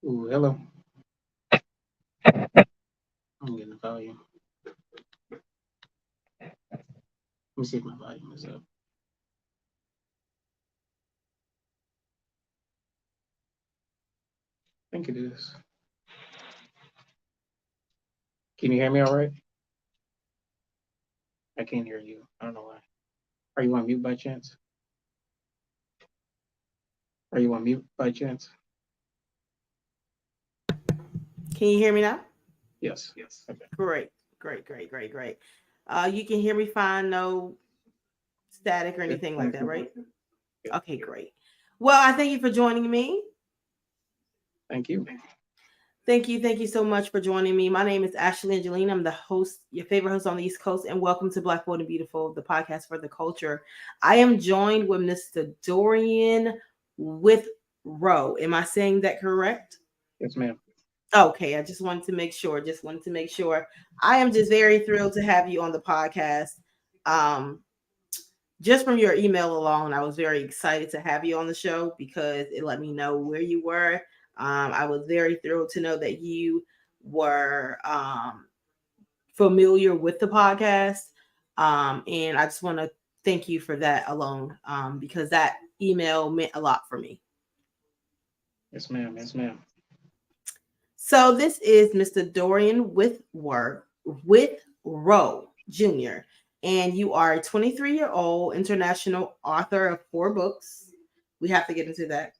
Ooh, hello. I'm getting the volume. Let me see if my volume is up. I think it is. Can you hear me all right? I can't hear you. I don't know why. Are you on mute by chance? Are you on mute by chance? Can you hear me now? Yes. Okay. Great, great. You can hear me fine, no static or It's anything like fine that, for me. right? Yeah. Okay, great. Well, I thank you for joining me. Thank you. Thank you so much for joining me. My name is Ashley Angelina. I'm the host, your favorite host on the East Coast, and welcome to Black, Bold, and Beautiful, the podcast for the culture. I am joined with Mr. Dorian Withrow. Am I saying that correct? Yes, ma'am. Okay, I just wanted to make sure. Just wanted to make sure. I am just very thrilled to have you on the podcast. Um, just from your email alone, I was very excited to have you on the show because it let me know where you were. I was very thrilled to know that you were familiar with the podcast. And I just want to thank you for that alone because that email meant a lot for me. Yes, ma'am. Yes, ma'am. So this is Mr. Dorian with Rowe Jr. And you are a 23-year-old international author of 4 books. We have to get into that.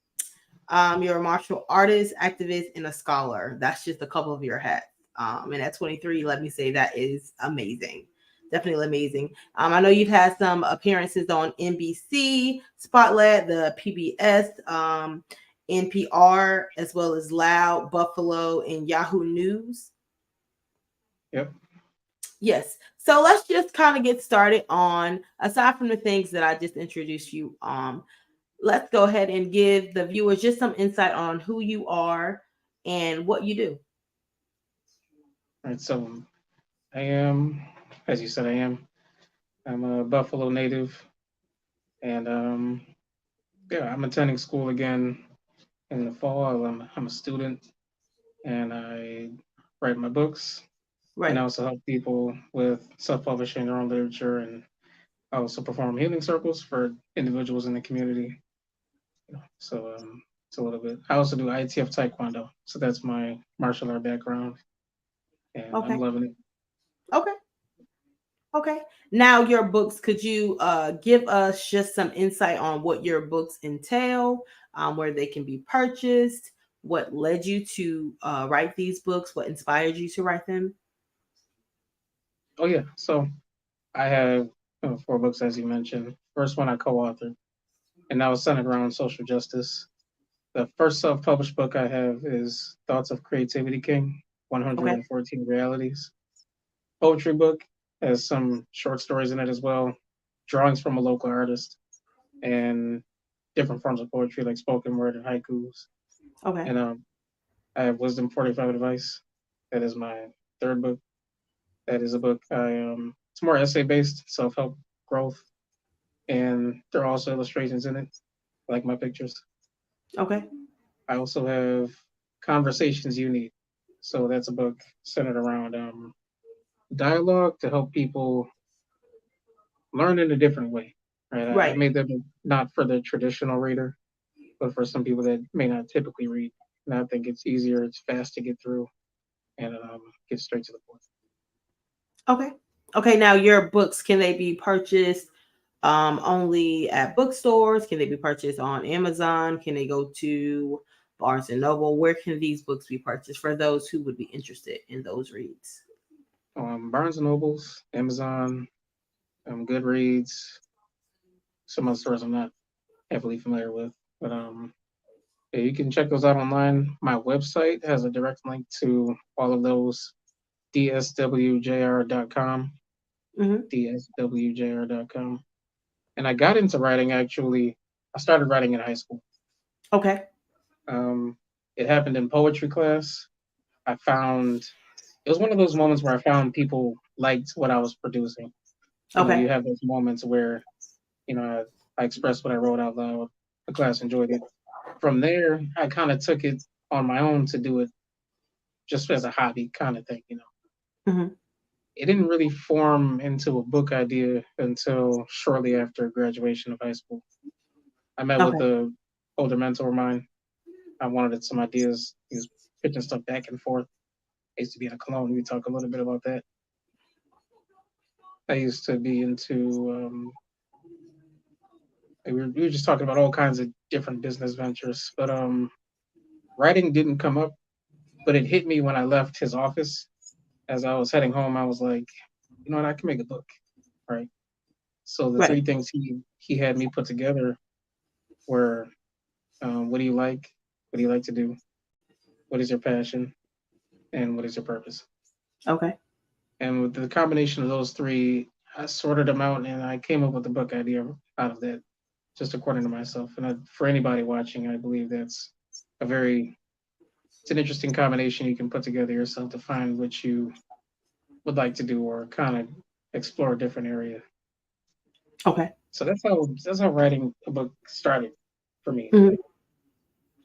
You're a martial artist, activist, and a scholar. That's just a couple of your hats. And at 23, let me say that is amazing. Definitely amazing. I know you've had some appearances on NBC, Spotlight, the PBS, NPR, as well as Loud, Buffalo, and Yahoo News. Yep. Yes. So let's just kind of get started on, aside from the things that I just introduced you, let's go ahead and give the viewers just some insight on who you are and what you do. All right. So I am, as you said, I'm a Buffalo native, and yeah, I'm attending school again in the fall. I'm a student, and I write my books, and I Right. also help people with self-publishing their own literature, and I also perform healing circles for individuals in the community. So it's a little bit. I also do ITF Taekwondo, so that's my martial art background, and I'm Okay. loving it. Okay. Okay. Now your books, could you give us just some insight on what your books entail, where they can be purchased, what led you to write these books, what inspired you to write them? Oh yeah, so I have 4 books as you mentioned. First one I co-authored, and that was centered around social justice. The first self-published book I have is Thoughts of Creativity King: Okay. 114 Realities. Poetry book has some short stories in it as well, drawings from a local artist, and different forms of poetry like spoken word and haikus. Okay. And I have Wisdom 45 Advice. That is my third book. That is a book it's more essay based, self help, growth, and there are also illustrations in it, like my pictures. Okay. I also have Conversations You Need. So that's a book centered around dialogue to help people learn in a different way. Right? I Right. made them not for the traditional reader, but for some people that may not typically read. And I think it's easier, it's fast to get through, and get straight to the point. Okay. Okay. Now your books, can they be purchased only at bookstores? Can they be purchased on Amazon? Can they go to Barnes and Noble? Where can these books be purchased for those who would be interested in those reads? Barnes and Nobles, Amazon, Goodreads, some other stores I'm not heavily familiar with, but yeah, you can check those out online. My website has a direct link to all of those, dswjr.com, Mm-hmm. dswjr.com. And I got into writing actually, I started writing in high school. Okay. Um, it happened in poetry class. I found, it was one of those moments where I found people liked what I was producing. You Okay. have those moments where, I expressed what I wrote out loud. The class enjoyed it. From there, I kind of took it on my own to do it just as a hobby kind of thing. Hmm. It didn't really form into a book idea until shortly after graduation of high school. I met with Okay. a older mentor of mine. I wanted some ideas. He was pitching stuff back and forth. I used to be in a Cologne. We talk a little bit about that. I used to be into we were just talking about all kinds of different business ventures, but writing didn't come up. But it hit me when I left his office. As I was heading home, I was like, you know what, I can make a book, right? So the three Right. things he had me put together were, what do you like? What do you like to do? What is your passion? And what is your purpose? Okay. And with the combination of those three, I sorted them out and I came up with the book idea out of that, just according to myself. And for anybody watching, I believe that's a very it's an interesting combination you can put together yourself to find what you would like to do or kind of explore a different area. Okay. So that's how writing a book started for me Hmm. anyway.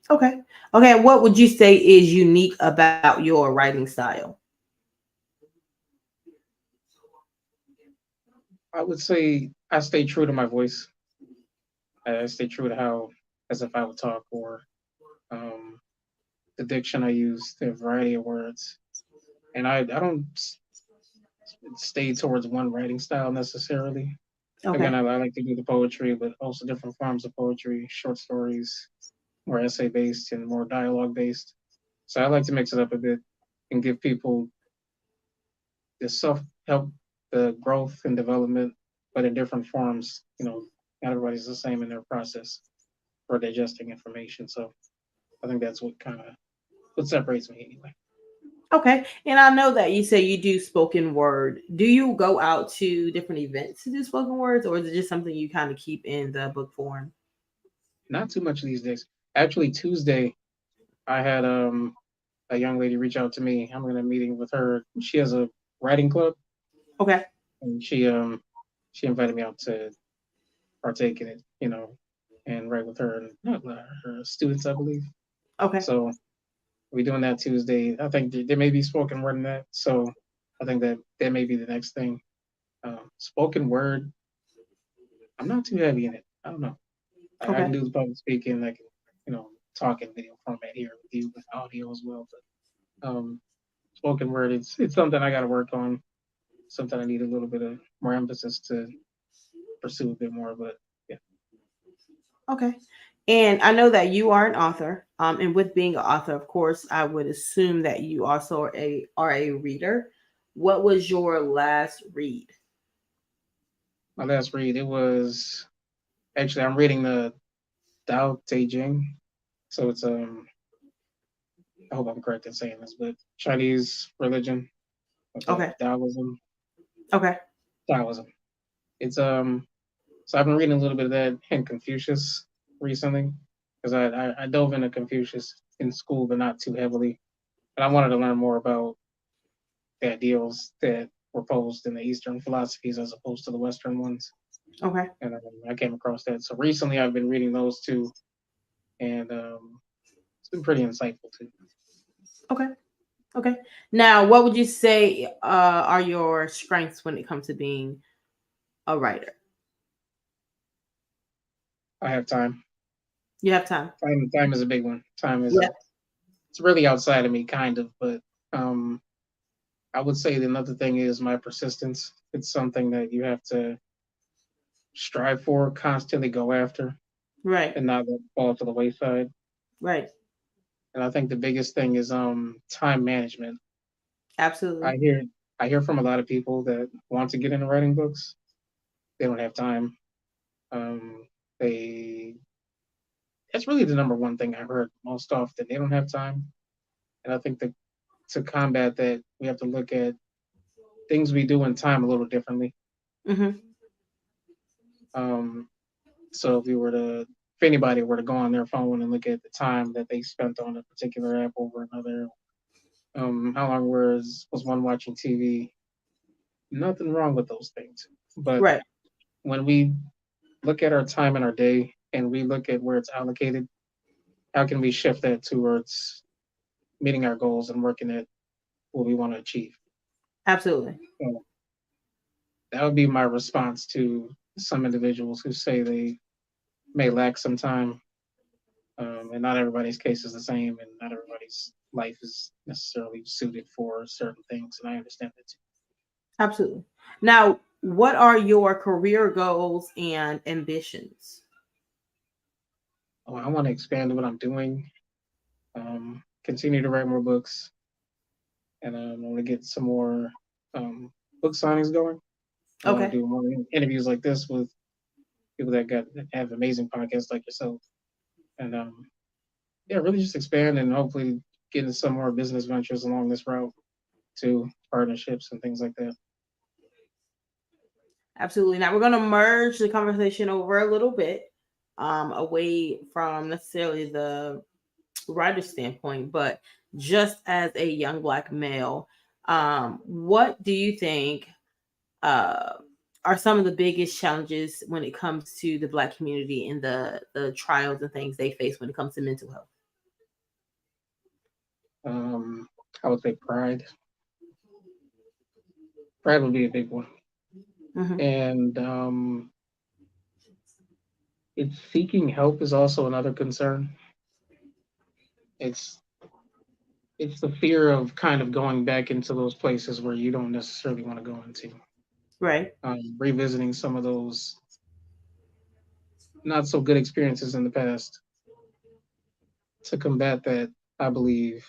Okay. Okay. What would you say is unique about your writing style? I would say I stay true to my voice. I stay true to how as if I would talk or um, the diction I use, the variety of words. And I don't stay towards one writing style necessarily. Again, Okay. I like to do the poetry, but also different forms of poetry, short stories, more essay based and more dialogue based. So I like to mix it up a bit and give people the self help, the growth and development, but in different forms. Not everybody's the same in their process for digesting information. So I think that's what separates me anyway. Okay. And I know that you say you do spoken word. Do you go out to different events to do spoken words, or is it just something you kind of keep in the book form? Not too much these days. Actually, Tuesday I had a young lady reach out to me. I'm in a meeting with her. She has a writing club, Okay. and she invited me out to partake in it. And write with her and not her students, I believe. Okay. So we're doing that Tuesday. I think there may be spoken word in that. So I think that may be the next thing. Spoken word, I'm not too heavy in it. I don't know. I can Okay. do the public speaking. I can, talk in video format here with you with audio as well. But spoken word, it's something I got to work on. Something I need a little bit of more emphasis to pursue a bit more. But yeah, Okay. And I know that you are an author. And with being an author, of course, I would assume that you also are a reader. What was your last read? my last read it was actually I'm reading the Tao Te Ching. So it's I hope I'm correct in saying this, but Chinese religion with Okay. Taoism. Okay. Taoism. It's so I've been reading a little bit of that and Confucius recently because I dove into Confucius in school, but not too heavily. And I wanted to learn more about the ideals that were posed in the Eastern philosophies as opposed to the Western ones. Okay. And I came across that. So recently I've been reading those two, and it's been pretty insightful too. Okay. Okay. Now, what would you say are your strengths when it comes to being a writer? I have time. You have time. Time is a big one. Time is Yeah. it's really outside of me, kind of, but um, I would say another thing is my persistence. It's something that you have to strive for, constantly go after, Right. and not let it fall to the wayside. Right. And I think the biggest thing is time management. I Absolutely. hear I hear from a lot of people that want to get into writing books. They don't have time. They That's really the number one thing I've heard most often. They don't have time, and I think that to combat that, we have to look at things we do in time a little differently. Hmm. Um, So if anybody were to go on their phone and look at the time that they spent on a particular app over another, how long was one watching TV? Nothing wrong with those things. But Right. when we look at our time in our day and we look at where it's allocated, how can we shift that towards meeting our goals and working at what we want to achieve. Absolutely. So that would be my response to some individuals who say they may lack some time, and not everybody's case is the same, and not everybody's life is necessarily suited for certain things, and I understand that too. Absolutely. Now, what are your career goals and ambitions? I want to expand what I'm doing, continue to write more books, and I want to get some more book signings going. I want Okay. to do more interviews like this with people that have amazing podcasts like yourself, and yeah, really just expand and hopefully get into some more business ventures along this route to partnerships and things like that. Absolutely. Now we're going to merge the conversation over a little bit, away from necessarily the writer standpoint, but just as a young Black male, what do you think uh, are some of the biggest challenges when it comes to the Black community and the trials and things they face when it comes to mental health? Um, I would say pride. Pride would be a big one, Hmm. and it's seeking help is also another concern. It's it's the fear of kind of going back into those places where you don't necessarily want to go into. Right. Revisiting some of those not so good experiences in the past. To combat that, I believe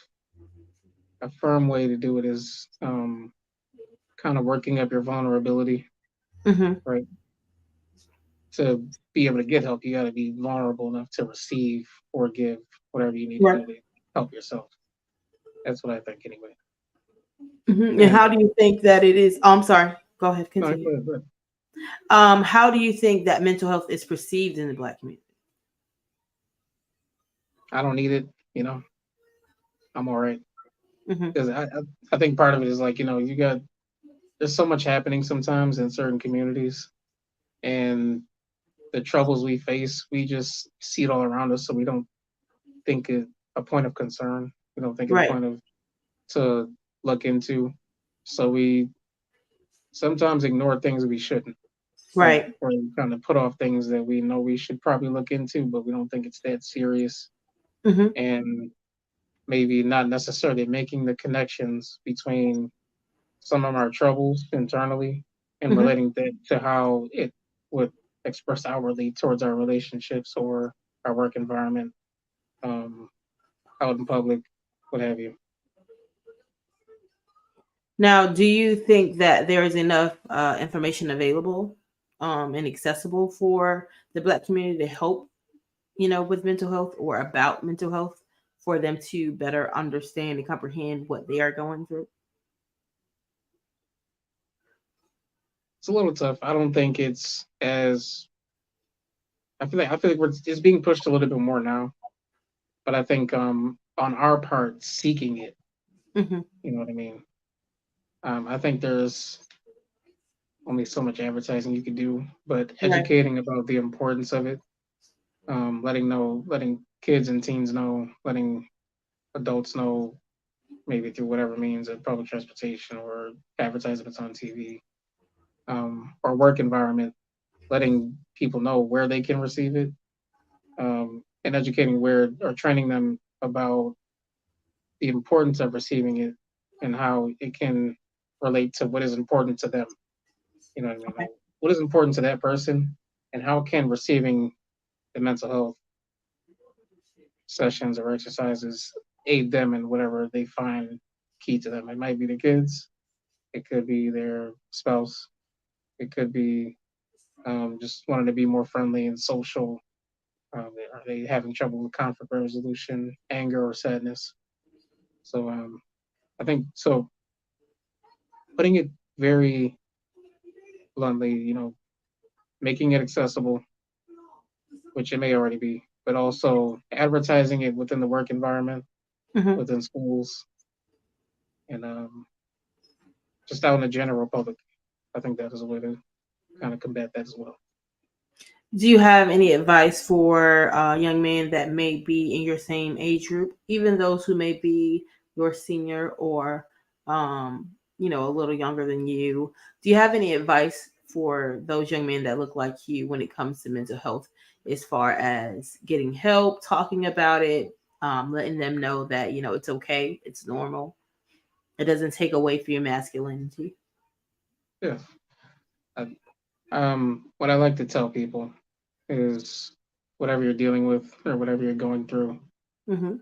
a firm way to do it is kind of working up your vulnerability, Hmm. right? To be able to get help, you got to be vulnerable enough to receive or give whatever you need to Right. do to help yourself. That's what I think, anyway. Hmm. And And how do you think that it is? Oh, I'm sorry. Go ahead. no, Continue. go ahead. How do you think that mental health is perceived in the Black community? I don't need it. You know, I'm all right. Hmm. Because I think part of it is like, you got, there's so much happening sometimes in certain communities, and the troubles we face, we just see it all around us. So we don't think it a point of concern. We don't think it a Right. point of to look into. So we sometimes ignore things we shouldn't, right? Right. Or kind of put off things that we know we should probably look into, but we don't think it's that serious. Hmm. And maybe not necessarily making the connections between some of our troubles internally and Hmm. relating that to how it would express outwardly towards our relationships or our work environment, um, out in public, what have you. Now, do you think that there is enough information available, and accessible for the Black community to help, with mental health or about mental health for them to better understand and comprehend what they are going through? It's a little tough. I don't think it's as I feel like it's being pushed a little bit more now, but I think on our part seeking it, Hmm. you know what I mean. I think there's only so much advertising you can do, but Right. educating about the importance of it, letting kids and teens know, letting adults know, maybe through whatever means of public transportation or advertisements on TV, or work environment, letting people know where they can receive it, and educating where or training them about the importance of receiving it and how it can relate to what is important to them. You know what I mean? Okay. What is important to that person, and how can receiving the mental health sessions or exercises aid them in whatever they find key to them? It might be the kids, it could be their spouse, it could be just wanting to be more friendly and social. Are they having trouble with conflict resolution, anger, or sadness? So I think so. Putting it very bluntly, making it accessible, which it may already be, but also advertising it within the work environment, Hmm. within schools, and just out in the general public. I think that is a way to kind of combat that as well. Do you have any advice for young men that may be in your same age group, even those who may be your senior or a little younger than you, do you have any advice for those young men that look like you when it comes to mental health, as far as getting help, talking about it, letting them know that it's okay, it's normal, it doesn't take away from your masculinity? Yeah. I, what I like to tell people is whatever you're dealing with or whatever you're going through, Mm-hmm.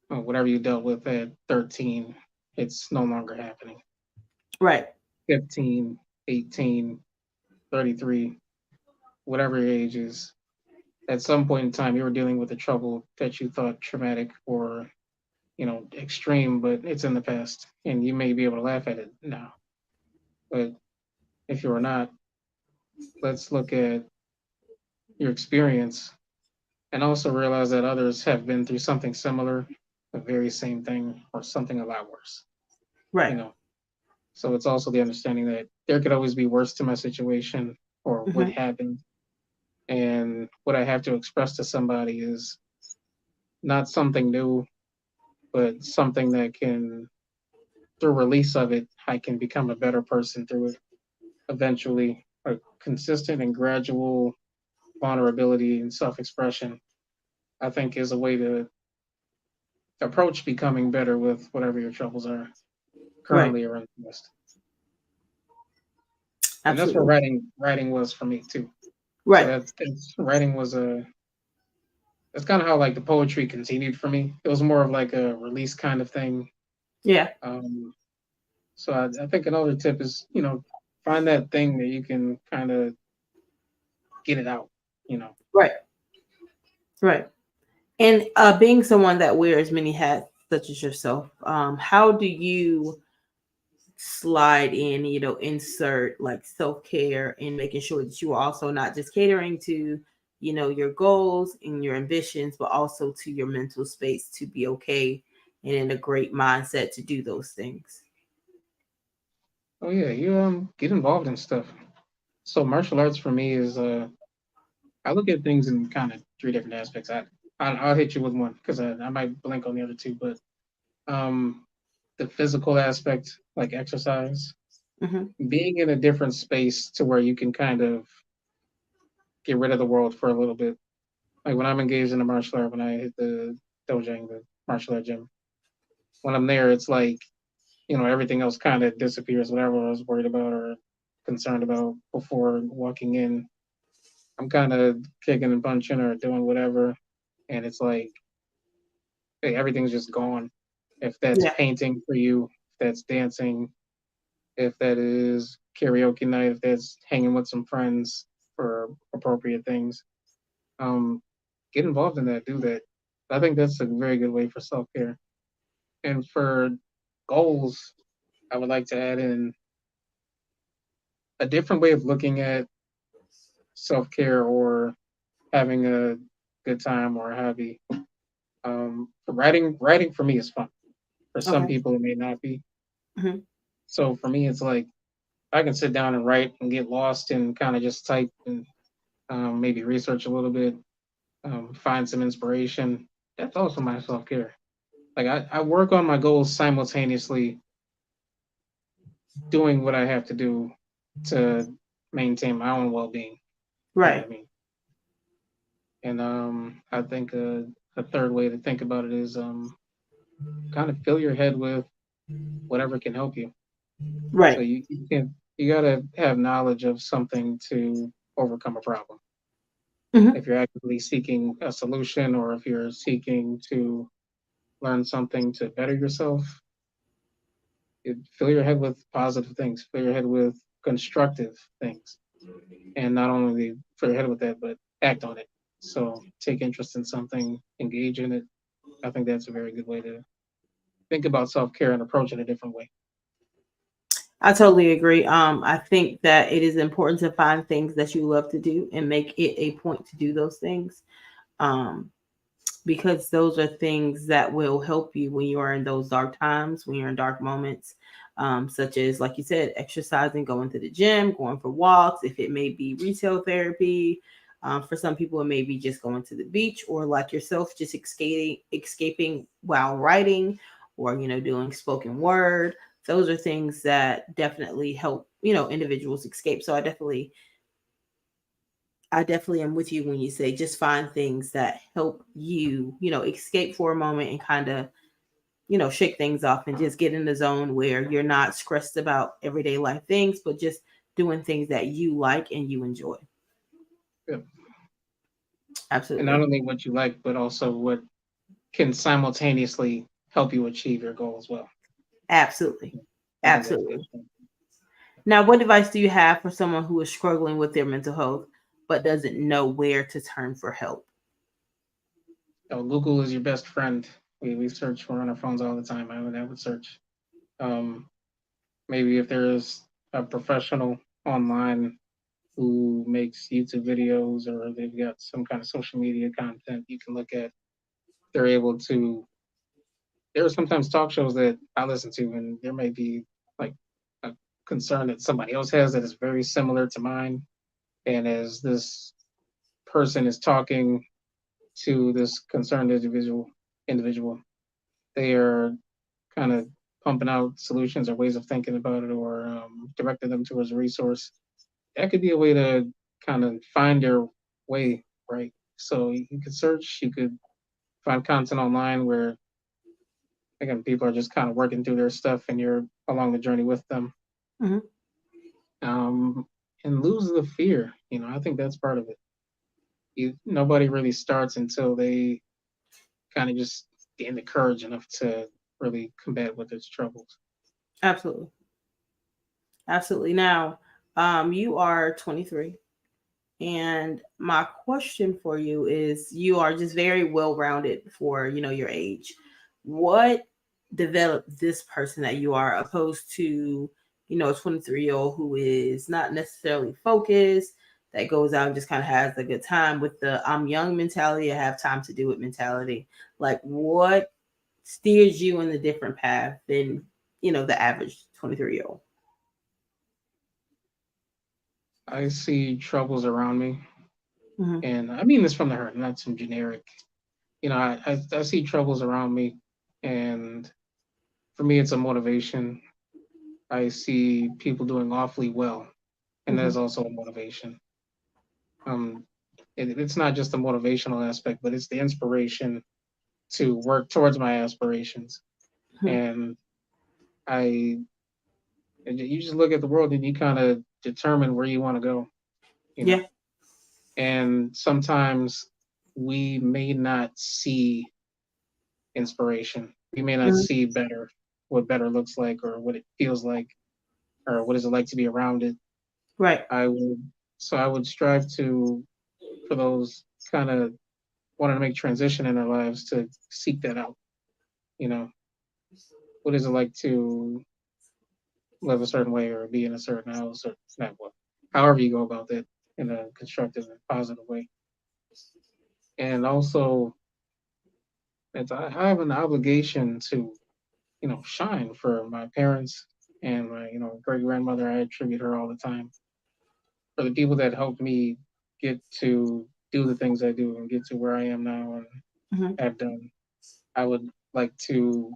or whatever you dealt with at 13, it's no longer happening. Right. 15, 18, 33, whatever your age is, at some point in time, you were dealing with a trouble that you thought traumatic or, extreme, but it's in the past and you may be able to laugh at it now. But if you are not, let's look at your experience and also realize that others have been through something similar, the very same thing, or something a lot worse, you Right. know. So it's also the understanding that there could always be worse to my situation or what Mm-hmm. happened. And what I have to express to somebody is not something new, but something that can, through release of it, I can become a better person through it eventually. A consistent and gradual vulnerability and self expression, I think, is a way to approach becoming better with whatever your troubles are Right. currently or in the past. And that's where Absolutely. writing was for me too. So Right. that's writing was that's kind of how like the poetry continued for me. It was more of like a release kind of thing. Yeah. Um, so I think another tip is find that thing that you can kind of get it out. You know. Right. Right. And being someone that wears many hats, such as yourself, how do you slide in, insert like self care and making sure that you are also not just catering to, your goals and your ambitions, but also to your mental space to be okay and in a great mindset to do those things? Oh yeah, you get involved in stuff. So martial arts for me is I look at things in kind of three different aspects. I'll hit you with one because I might blank on the other two, but um the physical aspect, like exercise, Mm-hmm. being in a different space to where you can kind of get rid of the world for a little bit. Like when I'm engaged in a martial art, when I hit the dojang, the martial art gym, when I'm there, it's like, everything else kind of disappears, whatever I was worried about or concerned about before walking in. I'm kind of kicking and punching or doing whatever. And it's like, hey, everything's just gone. If that's Yeah. painting for you, if that's dancing, if that is karaoke night, if that's hanging with some friends for appropriate things, um, get involved in that, do that. I think that's a very good way for self care. And for goals, I would like to add in a different way of looking at self care or having a good time or a hobby. Writing for me is fun. For some Okay. people, it may not be. Mm-hmm. So for me, it's like I can sit down and write and get lost and kind of just type and maybe research a little bit, find some inspiration. That's also my self care. Like I work on my goals simultaneously doing what I have to do to maintain my own well being. You know what Right. I mean? And I think a third way to think about it is kind of fill your head with whatever can help you. So Right. you gotta have knowledge of something to overcome a problem. Mm-hmm. If you're actively seeking a solution or if you're seeking to learn something to better yourself, fill your head with positive things, fill your head with constructive things, and not only fill your head with that, but act on it. So take interest in something, engage in it. I think that's a very good way to think about self care and approach it a different way. I totally agree. I think that it is important to find things that you love to do and make it a point to do those things. Um, because those are things that will help you when you are in those dark times, when you're in dark moments, such as, like you said, exercising, going to the gym, going for walks. If it may be retail therapy, for some people, it may be just going to the beach, or like yourself, just escaping while writing, or doing spoken word. Those are things that definitely help individuals escape. So I definitely am with you when you say just find things that help you escape for a moment and kind of shake things off and just get in the zone where you're not stressed about everyday life things, but just doing things that you like and you enjoy. Yeah. And not Absolutely. only what you like, but also what can simultaneously help you achieve your goal as well. Absolutely. I think that's good. Absolutely. Now, what advice do you have for someone who is struggling with their mental health but doesn't know where to turn for help? Google is your best friend. We search, we're on our phones all the time. I would search. Um, Maybe if there is a professional online who makes YouTube videos or they've got some kind of social media content you can look at, they're able to. There are sometimes talk shows that I listen to, and there may be like a concern that somebody else has that is very similar to mine. And as this person is talking to this concerned individual, they are kind of pumping out solutions or ways of thinking about it, or directing them towards a resource. That could be a way to kind of find your way, right? So you could search, you could find content online where, again, people are just kind of working through their stuff and you're along the journey with them. Hmm. Um, and lose the fear. I think that's part of it. Nobody really starts until they kind of just gain the courage enough to really combat with its troubles. Absolutely. Absolutely. Now, you are 23. And my question for you is you are just very well rounded for, your age. What developed this person that you are opposed to, a 23-year-old who is not necessarily focused, that goes out and just kind of has a good time with the I'm young mentality, I have time to do it mentality. Like what steers you in a different path than, the average 23-year-old? I see troubles around me, Mm-hmm. and I mean this from the heart, not some generic. I see troubles around me, and for me, it's a motivation. I see people doing awfully well, and that Mm-hmm. is also a motivation. Um, it's not just the motivational aspect, but it's the inspiration to work towards my aspirations. Mm-hmm. And I, you just look at the world and you kind of determine where you want to go, you Yeah. know. And sometimes we may not see inspiration. We may not Mm-hmm. see better, what better looks like, or what it feels like, or what is it like to be around it. Right. I would, so I would strive to, for those kind of wanting to make transition in their lives, to seek that out. You know, what is it like to live a certain way or be in a certain house or not what, however you go about that in a constructive and positive way. And also, I have an obligation to, shine for my parents and my, great grandmother. I attribute her all the time, for the people that helped me get to do the things I do and get to where I am now and Mm-hmm. have done. I would like to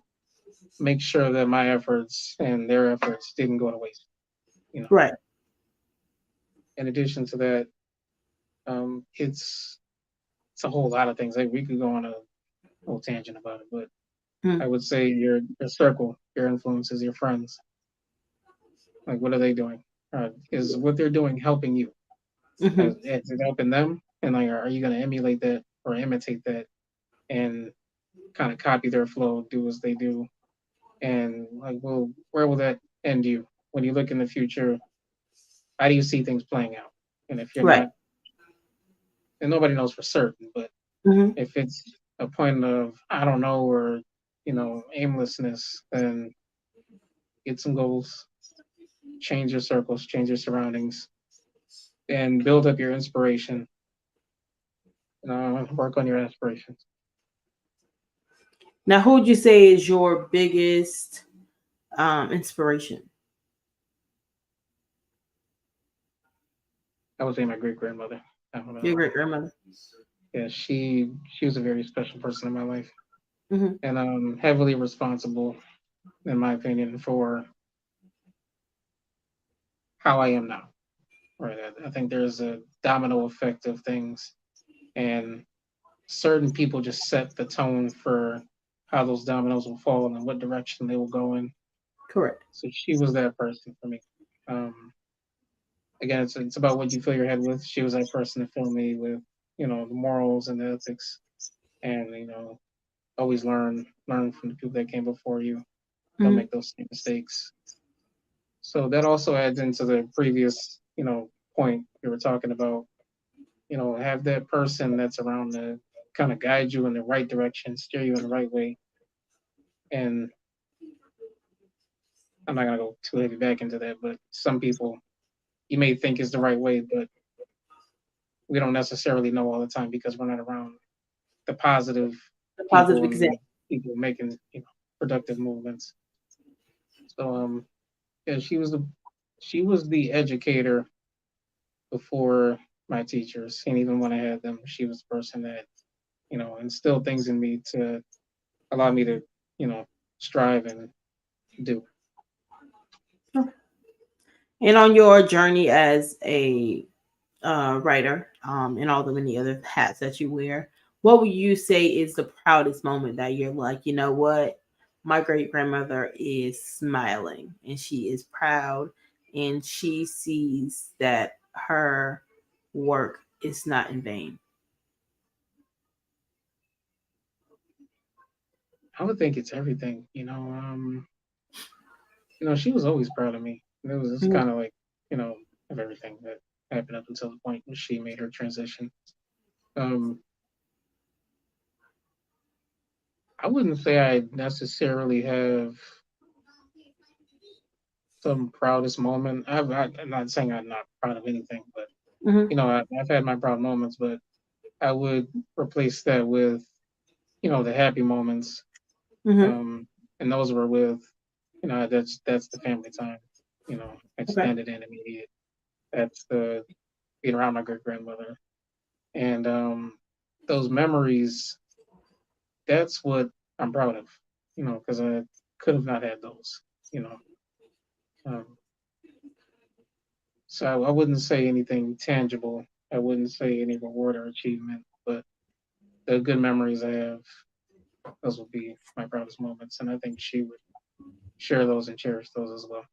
make sure that my efforts and their efforts didn't go to waste. You know, Right. in addition to that, it's a whole lot of things. Like we could go on a whole tangent about it, but Mm-hmm. I would say your circle, your influences, your friends. Like, what are they doing? Is what they're doing helping you? Mm-hmm. Is it helping them? And like, are you going to emulate that or imitate that and kind of copy their flow, do as they do? And like, well, where will that end you when you look in the future? How do you see things playing out? And if you're Right. not, and nobody knows for certain, but Mm-hmm. if it's a point of I don't know or aimlessness, then get some goals, change your circles, change your surroundings, and build up your inspiration. Work on your aspirations. Now, who would you say is your biggest inspiration? I would say my great grandmother. Your great grandmother. Yeah, she was a very special person in my life. Hmm. and heavily responsible, in my opinion, for how I am now. Right. I think there's a domino effect of things, and certain people just set the tone for how those dominoes will fall and what direction they will go in. Correct. So she was that person for me. Um, Again, it's about what you fill your head with. She was that person to fill me with, the morals and the ethics, and always learn from the people that came before you. Don't Hmm. make those same mistakes. So that also adds into the previous, point we were talking about. Have that person that's around to kind of guide you in the right direction, steer you in the right way. And I'm not gonna go too heavy back into that, but some people you may think is the right way, but we don't necessarily know all the time because we're not around the positive A positive people and example. the people making productive movements. So yeah, she was the educator before my teachers, and even when I had them, she was the person that instilled things in me to allow me to you know strive and do. And on your journey as a writer, and all the many other hats that you wear, what would you say is the proudest moment that you're like, you know what, my great grandmother is smiling and she is proud and she sees that her work is not in vain. I would think it's everything. She was always proud of me. And it's Mhm. kind of like you know of everything that happened up until the point when she made her transition. Um, I wouldn't say I necessarily have some proudest moment. I'm not saying I'm not proud of anything, but Mhm. I've had my proud moments, but I would replace that with the happy moments, Mhm. um, and those were with that's the family time, Okay. extended and immediate. That's the being around my great grandmother, and those memories. That's what I'm proud of, because I could have not had those, you know. Um, so I wouldn't say anything tangible. I wouldn't say any reward or achievement, but the good memories I have, those would be my proudest moments, and I think she would share those and cherish those as well.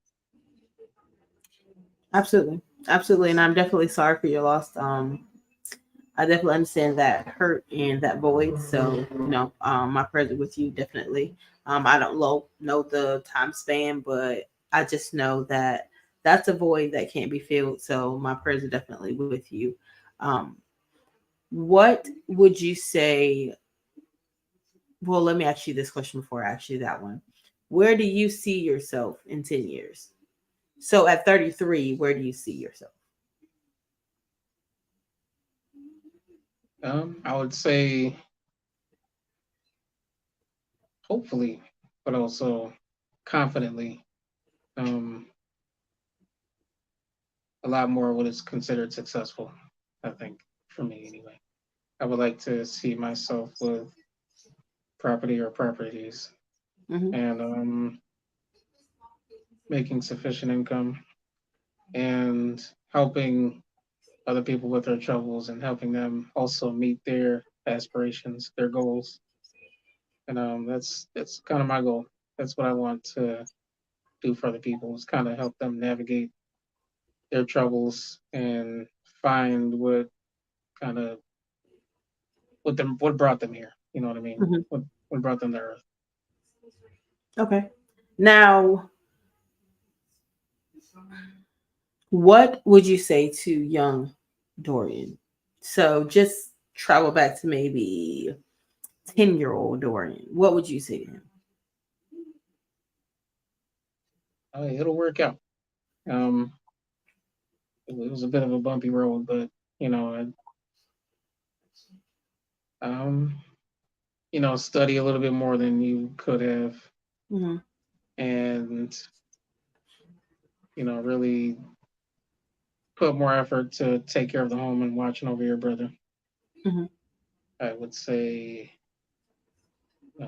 Absolutely. Absolutely. And I'm definitely sorry for your loss. I definitely understand that hurt and that void. So, my prayers are with you, definitely. I don't know the time span, but I just know that that's a void that can't be filled. So, my prayers are definitely with you. Um, what would you say? Well, let me ask you this question before I ask you that one. Where do you see yourself in 10 years? So, at 33, where do you see yourself? I would say hopefully, but also confidently, um, a lot more of what is considered successful. I think for me anyway. I would like to see myself with property or properties Hmm. and making sufficient income and helping other people with their troubles and helping them also meet their aspirations, their goals. And that's kind of my goal. That's what I want to do for other people is kind of help them navigate their troubles and find kind of what brought them here. You know what I mean? Hmm. What brought them to Earth. Okay. Now, what would you say to young Dorian? So just travel back to maybe 10-year-old Dorian. What would you say to him? It'll work out. Um, it was a bit of a bumpy road, but you know, um, study a little bit more than you could have, Hmm. and really put more effort to take care of the home and watching over your brother. Hmm. I would say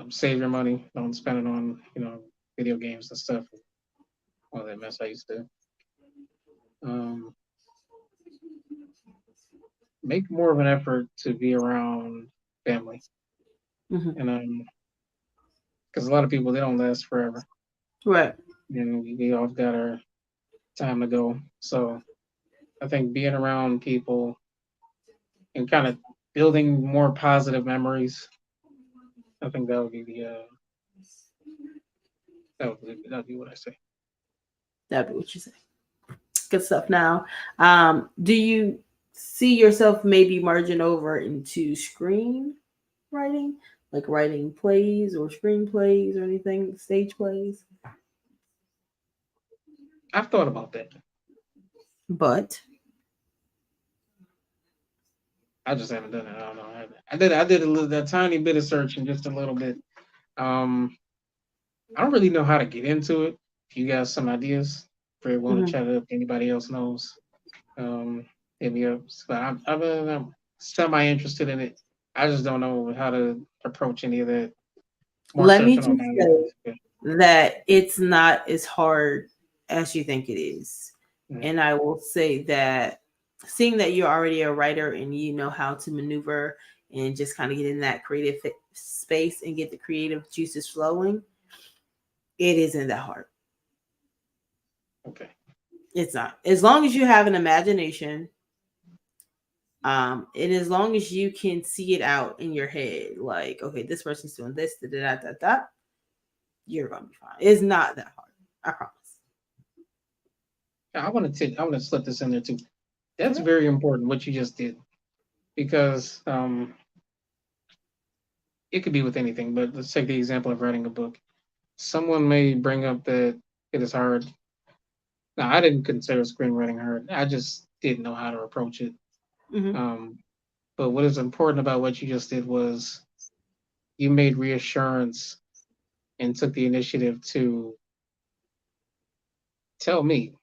Save your money. Don't spend it on video games and stuff. All that mess I used to. Um, make more of an effort to be around family, Hmm. and because a lot of people they don't last forever, Right. and we all got our time to go. So I think being around people and kind of building more positive memories. I think that would be the that would be what I say. That'd be what you say. Good stuff. Now, do you see yourself maybe merging over into screen writing, like writing plays or screenplays or anything, stage plays? I've thought about that. But I just haven't done it. I don't know. I did a little that tiny bit of searching, just a little bit. Um, I don't really know how to get into it. If you guys some ideas, very willing to mhm. chat it up. Anybody else knows? Um, hit me up. But I'm semi interested in it. I just don't know how to approach any of that. More Let me searching just online. say Yeah. that it's not as hard as you think it is. Mhm. And I will say that seeing that you're already a writer and you know how to maneuver and just kind of get in that creative space and get the creative juices flowing, it isn't that hard. Okay. It's not. As long as you have an imagination, and as long as you can see it out in your head, like, okay, this person's doing this, da da da da da, you're gonna be fine. It's not that hard. I promise. I want to slip this in there too. That's Okay. very important what you just did because it could be with anything. But let's take the example of writing a book. Someone may bring up that it is hard. Now, I didn't consider screenwriting hard. I just didn't know how to approach it. Mm-hmm. Um, but what is important about what you just did was you made reassurance and took the initiative to tell me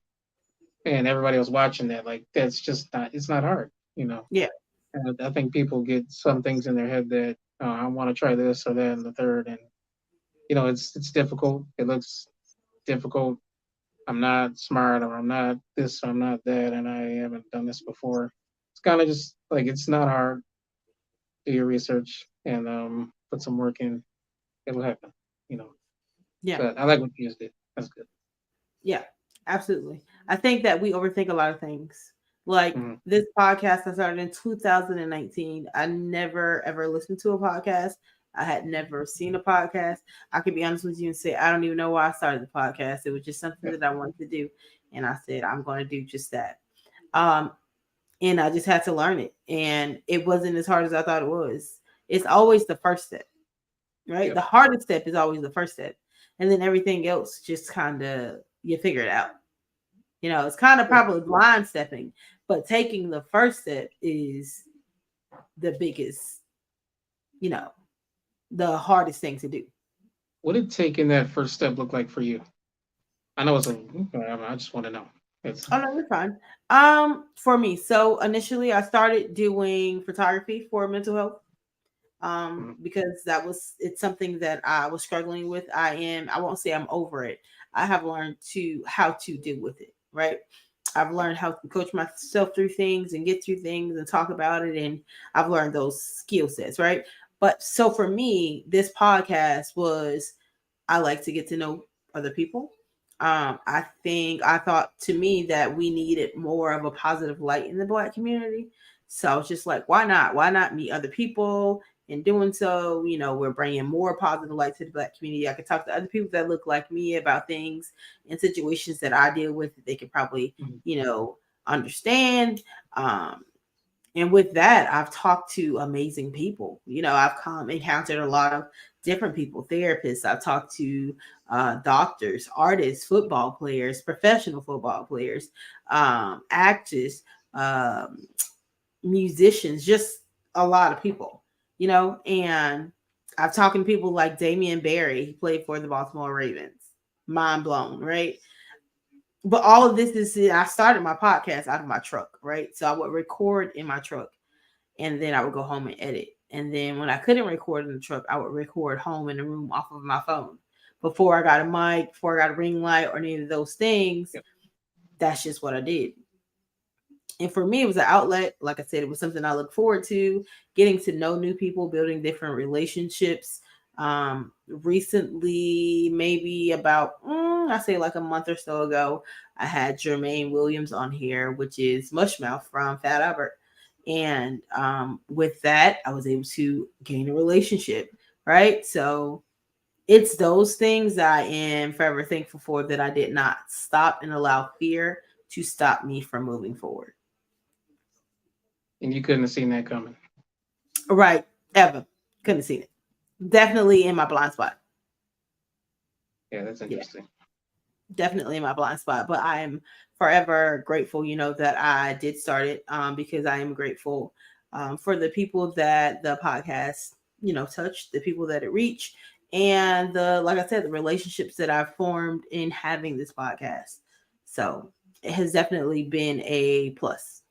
and everybody else watching that like that's just not it's not hard, you know. Yeah. And I think people get some things in their head that I want to try this or that and the third, and it's difficult. It looks difficult. I'm not smart or I'm not this or I'm not that and I haven't done this before. It's kind of just like it's not hard. Do your research and put some work in. It'll happen, you know. Yeah. But I like what you just did. That's good. Yeah, absolutely. I think that we overthink a lot of things. Like Mm-hmm. this podcast I started in 2019. I never ever listened to a podcast. I had never seen a podcast. I could be honest with you and say I don't even know why I started the podcast. It was just something Yeah. that I wanted to do, and I said I'm going to do just that. Um, and I just had to learn it, and it wasn't as hard as I thought it was. It's always the first step, right? Yep. The hardest step is always the first step, and then everything else just kind of you figure it out. It's kind of Yep. probably blind stepping, but taking the first step is the biggest, you know, the hardest thing to do. What did taking that first step look like for you? I know I just want to know. It's Oh no, you're fine. For me, so initially I started doing photography for mental health. mm, Because it's something that I was struggling with. I won't say I'm over it. I have learned to how to deal with it, right? I've learned how to coach myself through things and get through things and talk about it. And I've learned those skill sets, right? But so for me, this podcast was I like to get to know other people. I thought to me that we needed more of a positive light in the Black community. So I was just like, why not? Why not meet other people? In doing so, we're bringing more positive light to the Black community. I could talk to other people that look like me about things and situations that I deal with that they could probably, mm, understand. Um, and with that, I've talked to amazing people. I've come encountered a lot of different people, therapists. I've talked to doctors, artists, football players, professional football players, actors, um, musicians, just a lot of people, and I've talked to people like Damian Barry. He played for the Baltimore Ravens. Mind blown, right? But all of this is I started my podcast out of my truck, right? So I would record in my truck and then I would go home and edit. And then when I couldn't record in the truck, I would record home in the room off of my phone. Before I got a mic, before I got a ring light or any of those things, Yep. that's just what I did. And for me, it was an outlet. Like I said, it was something I look forward to, getting to know new people, building different relationships. Recently, maybe about, I say like a month or so ago, I had Jermaine Williams on here, which is Mushmouth from Fat Albert. And with that, I was able to gain a relationship, right? So it's those things that I am forever thankful for, that I did not stop and allow fear to stop me from moving forward. And you couldn't have seen that coming. Right. Ever. Couldn't have seen it. Definitely in my blind spot. Yeah, that's Yeah. interesting. Definitely in my blind spot. But I am forever grateful, that I did start it, because I am grateful for the people that the podcast, touched, the people that it reached, and like I said, the relationships that I've formed in having this podcast. So it has definitely been a plus.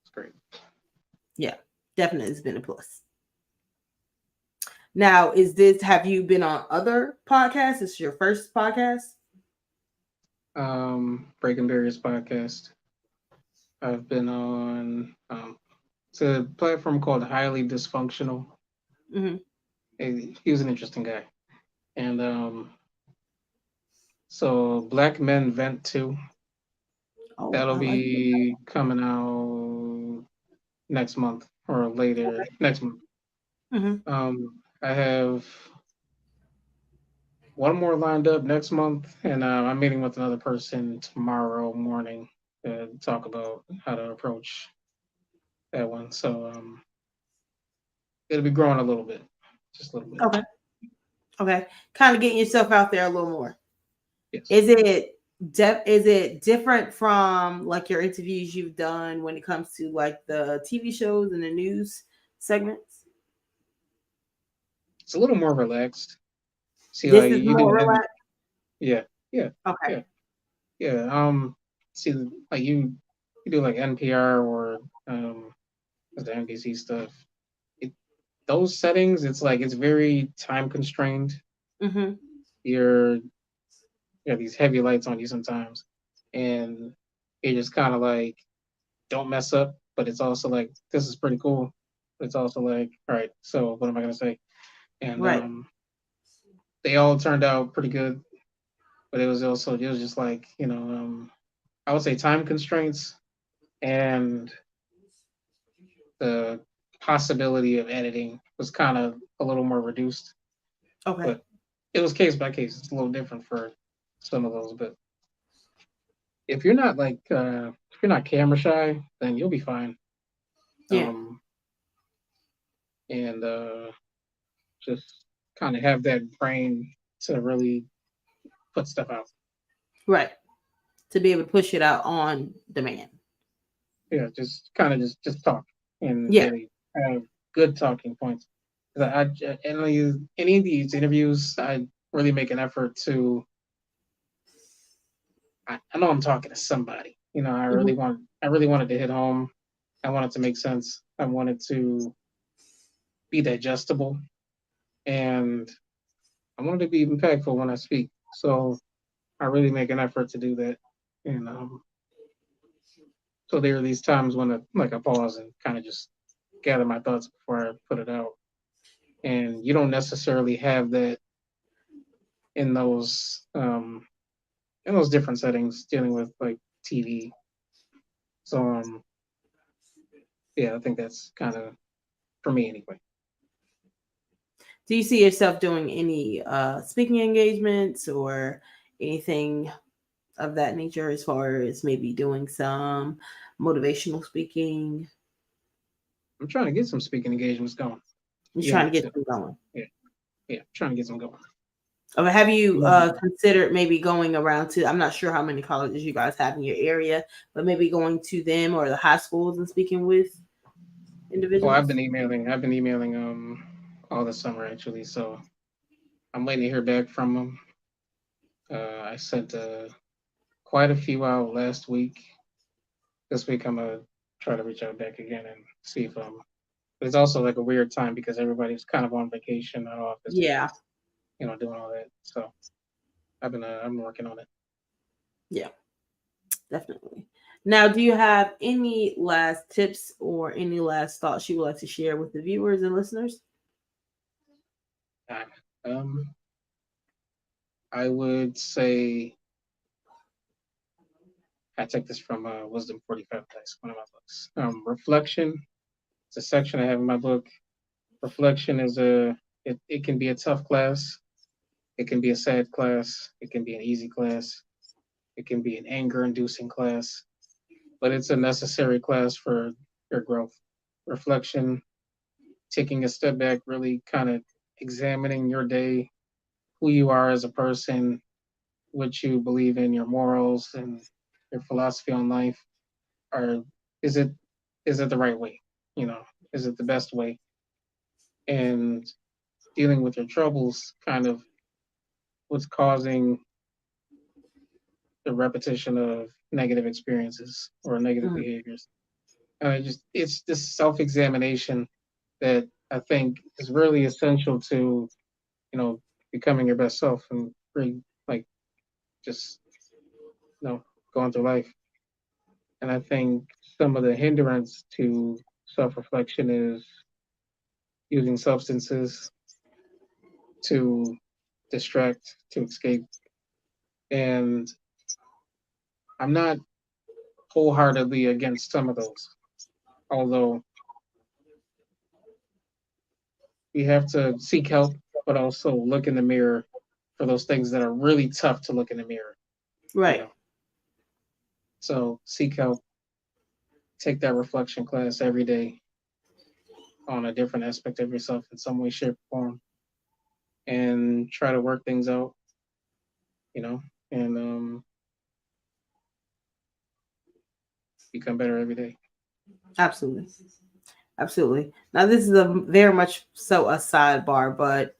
It's great. Yeah, definitely it's been a plus. Now, have you been on other podcasts? This is your first podcast? Breaking Barriers podcast. I've been on it's a platform called Highly Dysfunctional. Mm-hmm. He was an interesting guy. And so Black Men Vent 2, Oh, that'll I like it. be coming out next month or later next month. Mm-hmm. I have one more lined up next month, and I'm meeting with another person tomorrow morning to talk about how to approach that one. So it'll be growing a little bit, just a little bit. Okay. Okay. Kind of getting yourself out there a little more. Yes. Is it is it different from like your interviews you've done when it comes to like the TV shows and the news segments? It's a little more relaxed. See, This like is you do more heavy, relaxed. yeah, yeah, Okay. yeah, yeah. See, like you do like NPR or the NBC stuff. It, those settings, it's like it's very time constrained. Mm-hmm. You're you have these heavy lights on you sometimes, and you're just kind of like don't mess up. But it's also like this is pretty cool. But it's also like all right, so what am I gonna say? And Right. they all turned out pretty good, but it was just like I would say time constraints and the possibility of editing was kind of a little more reduced, Okay. but it was case by case. It's a little different for some of those, but if you're not camera shy, then you'll be fine. Yeah. Um, and just kind of have that brain to really put stuff out. Right. To be able to push it out on demand. Yeah, just kind of just talk and Yeah. really have good talking points. 'Cause any of these interviews, I really make an effort to. I know I'm talking to somebody. Mm-hmm. I really wanted to hit home. I wanted to make sense. I wanted to be digestible, and I wanted to be impactful when I speak. So I really make an effort to do that. And so there are these times when I pause and kind of just gather my thoughts before I put it out. And you don't necessarily have that in those different settings dealing with like TV. So yeah, I think that's kind of for me anyway. Do you see yourself doing any speaking engagements or anything of that nature, as far as maybe doing some motivational speaking? I'm trying to get some speaking engagements going. Just Yeah, trying to me get too. them going. Yeah, yeah, trying to get some going. Or have you Yeah. considered maybe going around to, I'm not sure how many colleges you guys have in your area, but maybe going to them or the high schools and speaking with Well, individuals? I've been emailing all the summer actually, so I'm waiting to hear back from them. I sent quite a few out last week. This week I'm gonna try to reach out back again and see if But it's also like a weird time because everybody's kind of on vacation, not office, Yeah. doing all that. So I'm working on it. Yeah. Definitely. Now, do you have any last tips or any last thoughts you would like to share with the viewers and listeners? Uh, Um, I would say I took this from Wisdom 45 Dice, one of my books. Reflection. It's a section I have in my book. Reflection is it can be a tough class. It can be a sad class. It can be an easy class. It can be an anger-inducing class, but it's a necessary class for your growth. Reflection, taking a step back, really kind of examining your day, who you are as a person, what you believe in, your morals, and your philosophy on life. Are is it is it the right way? You know, is it the best way? And dealing with your troubles, kind of what's causing the repetition of negative experiences or negative Mm, behaviors. It's this self-examination that I think is really essential to becoming your best self and really like just you know going through life. And I think some of the hindrance to self-reflection is using substances to distract, to escape. And I'm not wholeheartedly against some of those, although we have to seek help, but also look in the mirror for those things that are really tough to look in the mirror, you right. know. So seek help, take that reflection class every day on a different aspect of yourself in some way, shape, or form, and try to work things out, you know, and become better every day. Absolutely. Absolutely. Now, this is a very much so a sidebar, but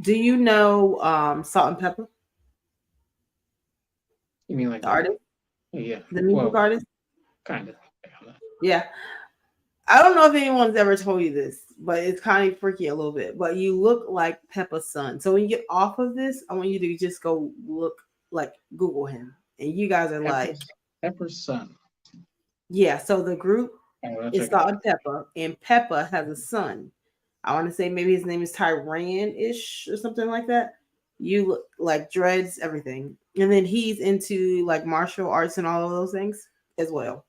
do you know Salt and Pepper, You mean like the artist, yeah, the music well, artist? kind of. Yeah. I don't know if anyone's ever told you this, but it's kind of freaky a little bit. But you look like Peppa's son. So when you get off of this, I want you to just go look, like Google him, and you guys are like, Pepper's son. yeah. So the group Oh, I'll is check it Salt out. and Pepper, and Peppa has a son. I want to say maybe his name is Tyran ish or something like that. You look like dreads, everything, and then he's into like martial arts and all of those things as well.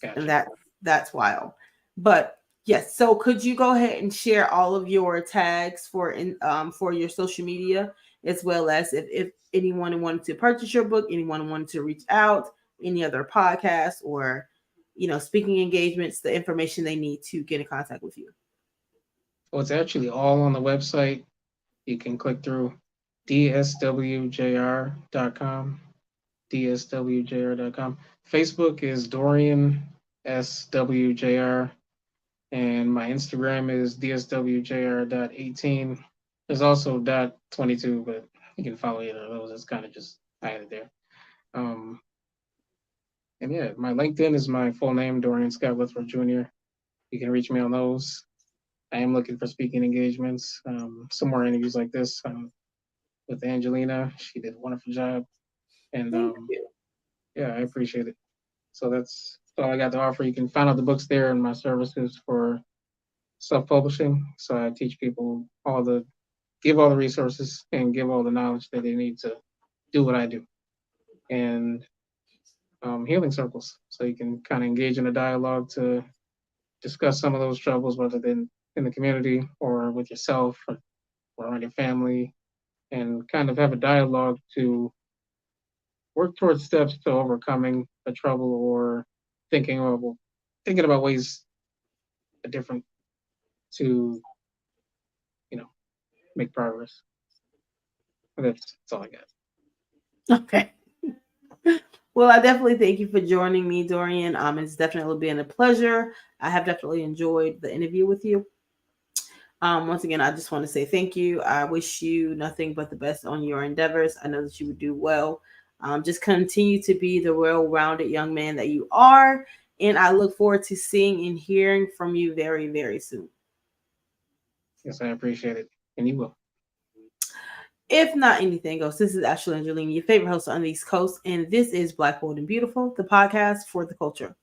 And Gotcha. that's wild. But yes, so could you go ahead and share all of your tags for your social media, as well as if anyone wanted to purchase your book, anyone wanted to reach out, any other podcasts or speaking engagements, the information they need to get in contact with you. Well, it's actually all on the website. You can click through dswjr.com, dswjr.com. Facebook is Dorian SWJR, and my Instagram is dswjr.18. There's also .22, but you can follow either of those. It's kind of just added there. Um, and yeah, my LinkedIn is my full name, Dorian Scott Withrow Jr. You can reach me on those. I am looking for speaking engagements, some more interviews like this with Angelina. She did a wonderful job, and Thank you. yeah, I appreciate it. So that's all I got to offer. You can find out the books there and my services for self-publishing. So I teach people give all the resources and give all the knowledge that they need to do what I do, and healing circles. So you can kind of engage in a dialogue to discuss some of those troubles, whether in the community or with yourself or on your family, and kind of have a dialogue to work towards steps to overcoming a trouble or thinking of thinking about ways different to you know make progress. That's all I got. Okay. Well, I definitely thank you for joining me, Dorian. It's definitely been a pleasure. I have definitely enjoyed the interview with you. Once again, I just want to say thank you. I wish you nothing but the best on your endeavors. I know that you would do well. Just continue to be the well-rounded young man that you are, And I look forward to seeing and hearing from you very, very soon. Yes, I appreciate it. And you will. If not anything else, this is Ashley Angelini, your favorite host on the East Coast, and this is BlckBold&Beautiful, the podcast for the culture.